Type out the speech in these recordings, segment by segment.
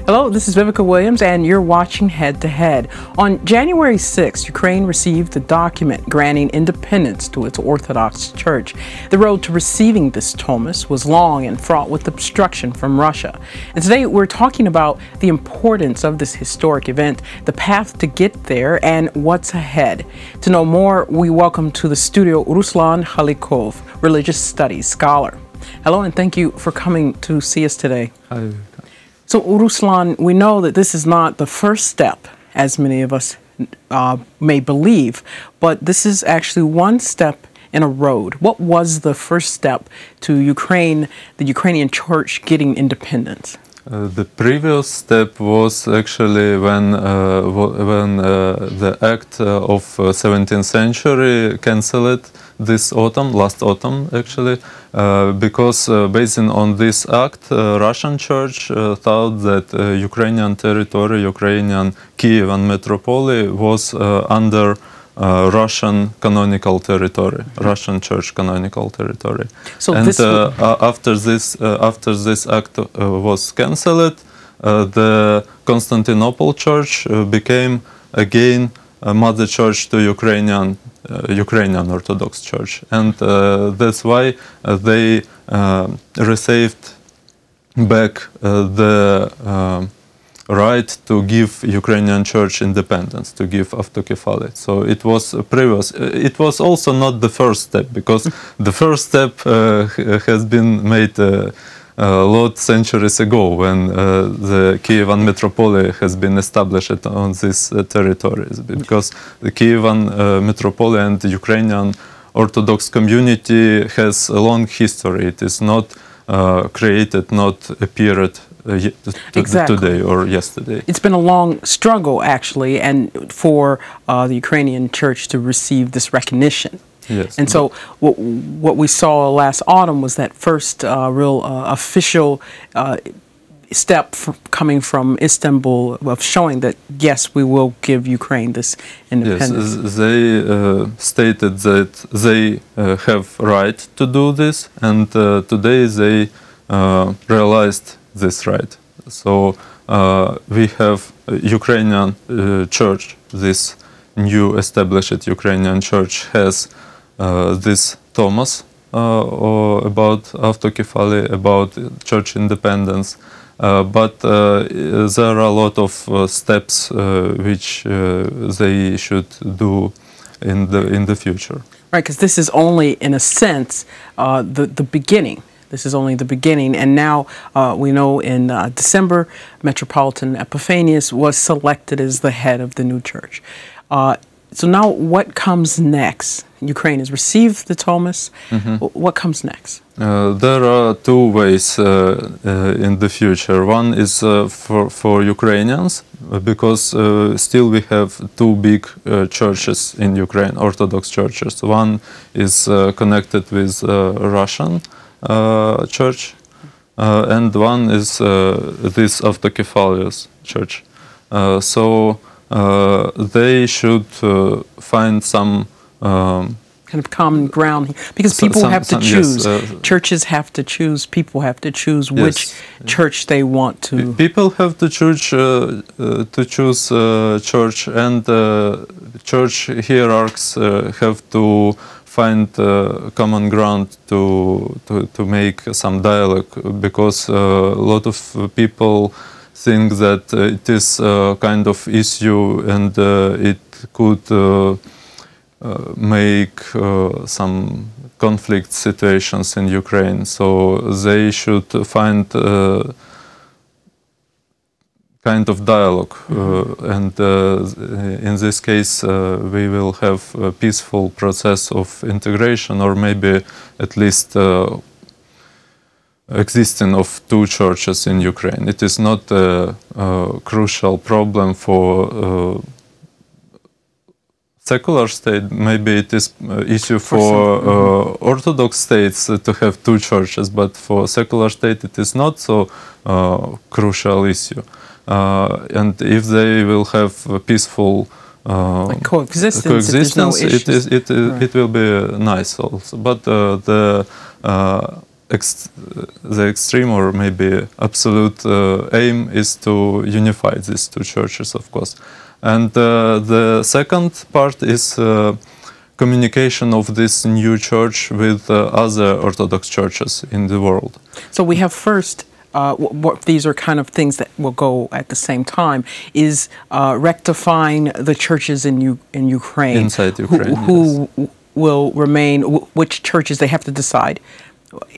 Hello, this is Vivica Williams, and you're watching Head to Head. On January 6th, Ukraine received a document granting independence to its Orthodox Church. The road to receiving this Tomos was long and fraught with obstruction from Russia. And today we're talking about the importance of this historic event, the path to get there, and what's ahead. To know more, we welcome to the studio Ruslan Khalikov, religious studies scholar. Hello, and thank you for coming to see us today. Hi. So, Ruslan, we know that this is not the first step, as many of us may believe, but this is actually one step in a road. What was the first step to Ukraine, the Ukrainian church getting independence? The previous step was actually when the act of 17th century cancelled this autumn, last autumn actually, because based on this act, Russian Church thought that Ukrainian territory, Ukrainian Kievan metropolis was under Russian canonical territory, Russian Church canonical territory. So and after this act was cancelled, the Constantinople Church became again a mother church to Ukrainian Orthodox Church, and that's why they received back the right to give Ukrainian Church independence, to give Autocephaly. So it was previous. It was also not the first step, because the first step has been made a lot centuries ago, when the Kievan metropolis has been established on these territories, because the Kievan metropolis and the Ukrainian Orthodox community has a long history. It is not created, not appeared today or yesterday. It's been a long struggle, actually, and for the Ukrainian church to receive this recognition. Yes. And so what we saw last autumn was that first real official step coming from Istanbul of showing that, yes, we will give Ukraine this independence. Yes, they stated that they have right to do this, and today they realized this right. So we have Ukrainian church, this new established Ukrainian church has this Tomos about Autocephaly, about church independence, but there are a lot of steps which they should do in the future. Right, because this is only, in a sense, the beginning. This is only the beginning, and now we know in December, Metropolitan Epiphanius was selected as the head of the new church. So now what comes next? Ukraine has received the Tomos. What comes next? There are two ways in the future. One is for Ukrainians, because still we have two big churches in Ukraine, Orthodox churches. One is connected with Russian church, and one is this Autocephaly church. So they should find some kind of common ground, because people have to choose. Yes, churches have to choose. People have to choose which church they want to. People have to choose church, and church hierarchs have to find common ground to make some dialogue, because a lot of people think that it is a kind of issue, and it could make some conflict situations in Ukraine. So they should find kind of dialogue, and in this case we will have a peaceful process of integration, or maybe at least existing of two churches in Ukraine. It is not a crucial problem for secular state. Maybe it is issue for Orthodox states to have two churches, but for secular state it is not so crucial issue. And if they will have a peaceful like coexistence, it will be nice also. But the the extreme or maybe absolute aim is to unify these two churches, of course. And the second part is communication of this new church with other Orthodox churches in the world. So we have first, these are kind of things that will go at the same time, is rectifying the churches in Ukraine. Inside Ukraine, who will remain, which churches they have to decide,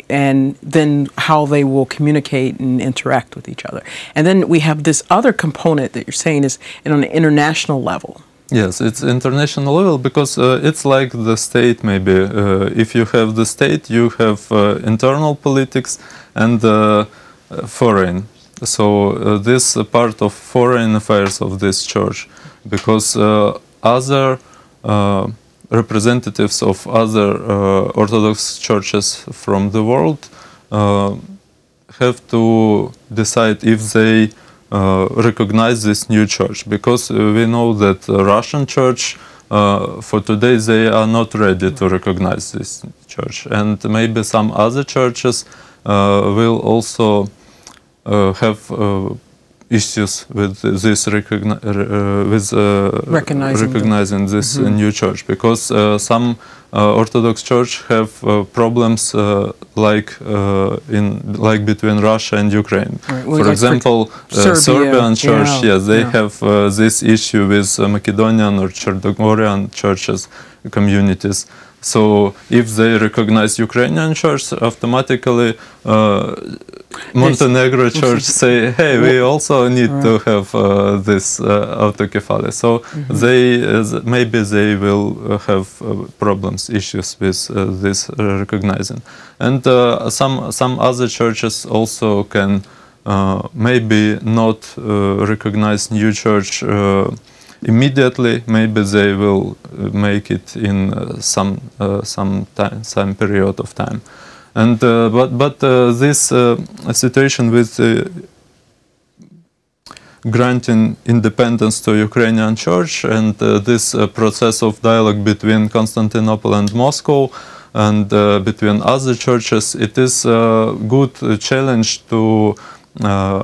and then how they will communicate and interact with each other. And then we have this other component that you're saying is on an international level. Yes, it's international level because it's like the state maybe. If you have the state, you have internal politics and foreign. So this part of foreign affairs of this church, because other representatives of other Orthodox churches from the world have to decide if they recognize this new church, because we know that the Russian church for today they are not ready to recognize this church, and maybe some other churches will also have issues with this recognizing this new church, because some Orthodox Church have problems like between Russia and Ukraine. Right. Well, for example, Serbian Church, yes, they have this issue with Macedonian or Cherdogorian churches, communities. So if they recognize Ukrainian church, automatically Montenegro church say, hey, we also need to have this autocephaly. So they maybe they will have problems, issues with this recognizing. And some other churches also can maybe not recognize new church immediately. Maybe they will make it in some period of time. And but this situation with granting independence to Ukrainian Church and this process of dialogue between Constantinople and Moscow and between other churches, it is a good challenge to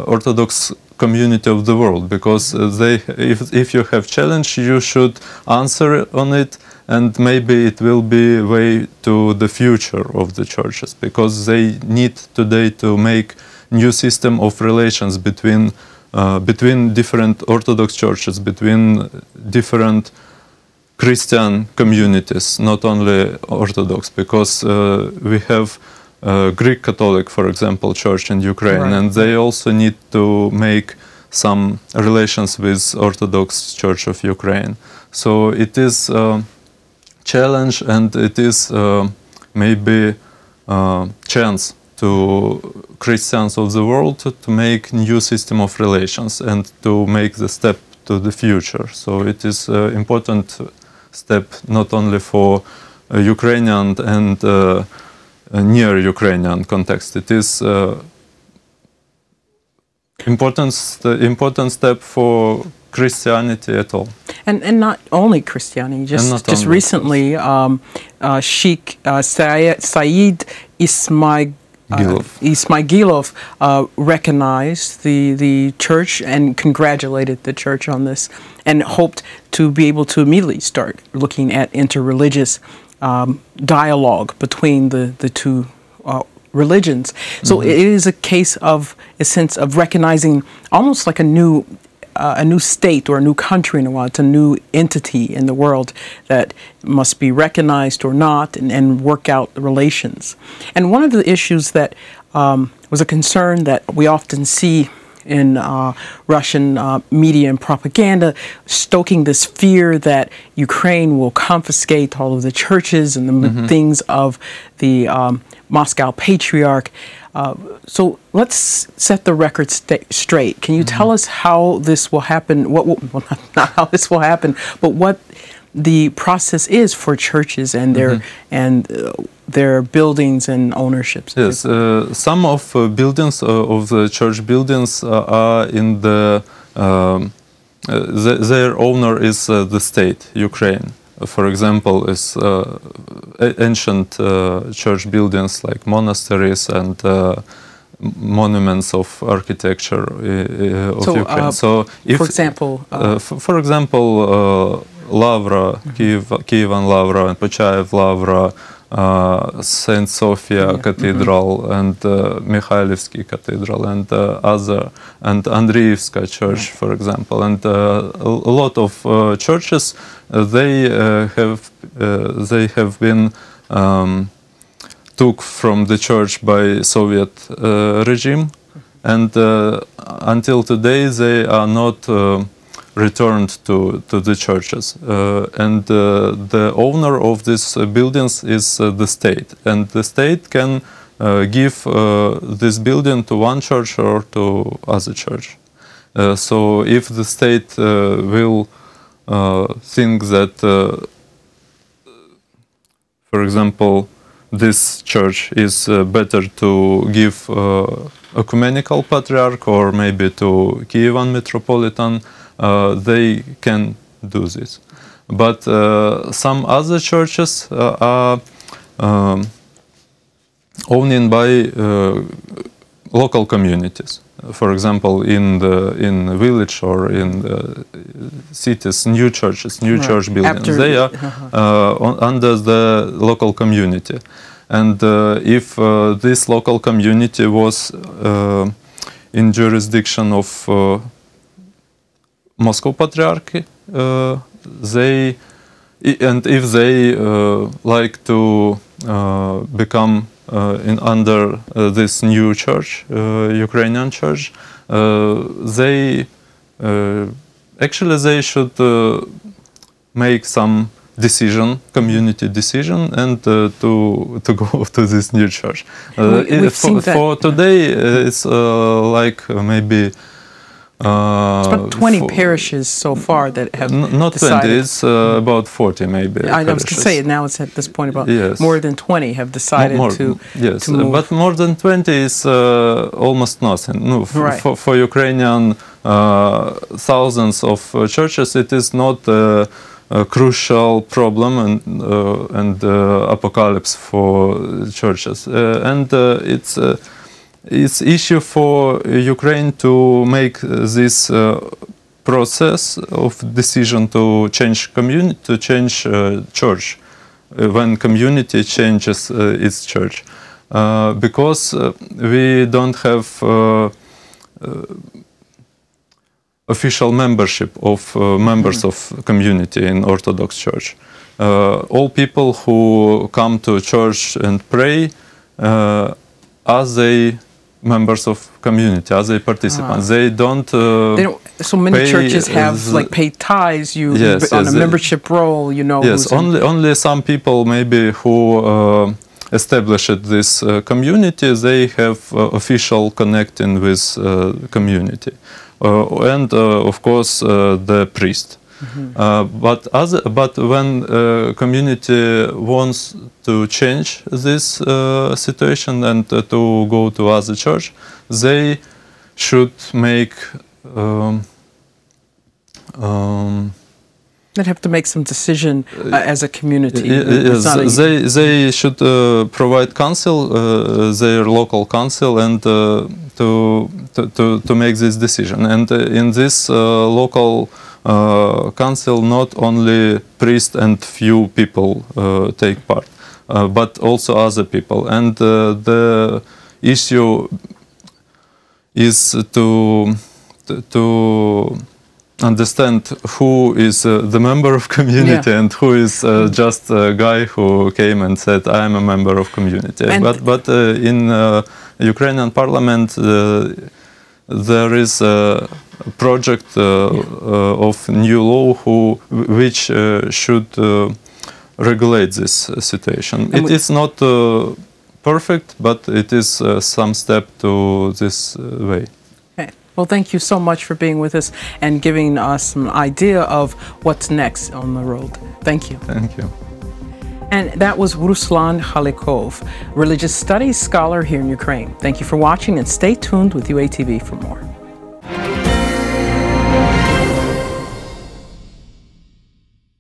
Orthodox community of the world, because if you have challenge, you should answer on it, and maybe it will be a way to the future of the churches, because they need today to make new system of relations between different Orthodox churches, between different Christian communities, not only Orthodox, because we have Greek Catholic, for example, church in Ukraine, and they also need to make some relations with Orthodox Church of Ukraine. So it is a challenge, and it is maybe a chance to Christians of the world to make new system of relations and to make the step to the future. So it is an important step not only for Ukrainian and near Ukrainian context. It is important step for Christianity at all. And not only Christianity. Just recently, Sheikh Saeed Ismailov recognized the church and congratulated the church on this, and hoped to be able to immediately start looking at interreligious dialogue between the two religions. So it is a case of a sense of recognizing almost like a new state or a new country in the world. It's a new entity in the world that must be recognized or not, and work out the relations. And one of the issues that was a concern that we often see in Russian media and propaganda, stoking this fear that Ukraine will confiscate all of the churches and the things of the Moscow Patriarch. So let's set the record straight. Can you tell us how this will happen? Not how this will happen, but what the process is for churches and their buildings and ownerships? Yes, some of buildings of the church buildings are in their owner is the state, Ukraine, for example, is ancient church buildings like monasteries and monuments of architecture of Ukraine. So, if, for example, Lavra, Kievan Lavra, and Pochaev Lavra, Saint Sophia Cathedral, and Mikhailivsky Cathedral, and other, and Andreevska Church, for example, and a lot of churches, they have been took from the church by Soviet regime, and until today they are not returned to the churches, and the owner of these buildings is the state, and the state can give this building to one church or to other church. So if the state will think that, for example, this church is better to give ecumenical patriarch or maybe to Kievan metropolitan, they can do this. But some other churches are owned by local communities. For example, in the village or in the cities, new churches, new church buildings, they are under the local community. And if this local community was in jurisdiction of Moscow Patriarchy, if they like to become under this new church, Ukrainian church, they should make some decision, community decision, and to go to this new church. For today, it's like maybe. It's about 20 parishes so far that have not decided. 20, it's about 40 maybe. I was going to say, now it's at this point about more than 20 have decided to move. But more than 20 is almost nothing. No, for Ukrainian thousands of churches, it is not a crucial problem and apocalypse for churches. And it's issue for Ukraine to make this process of decision to change community, to change church, when community changes its church, because we don't have official membership of members of community in Orthodox Church. All people who come to church and pray are they members of community, as a participant. They don't. So many churches have like paid tithes. You on a membership roll. You know. Yes, only some people maybe who established this community. They have official connecting with community, and of course the priest. But when community wants to change this situation and to go to other church, they should make. They'd have to make some decision as a community. They should provide council, their local council, and to make this decision. And in this local council, not only priests and few people take part, but also other people. And the issue is to understand who is the member of community and who is just a guy who came and said, I am a member of community. But in Ukrainian parliament, there is a project of new law which should regulate this situation. It is not perfect, but it is some step to this way. Well, thank you so much for being with us and giving us an idea of what's next on the road. Thank you. Thank you. And that was Ruslan Khalikov, religious studies scholar here in Ukraine. Thank you for watching and stay tuned with UATV for more.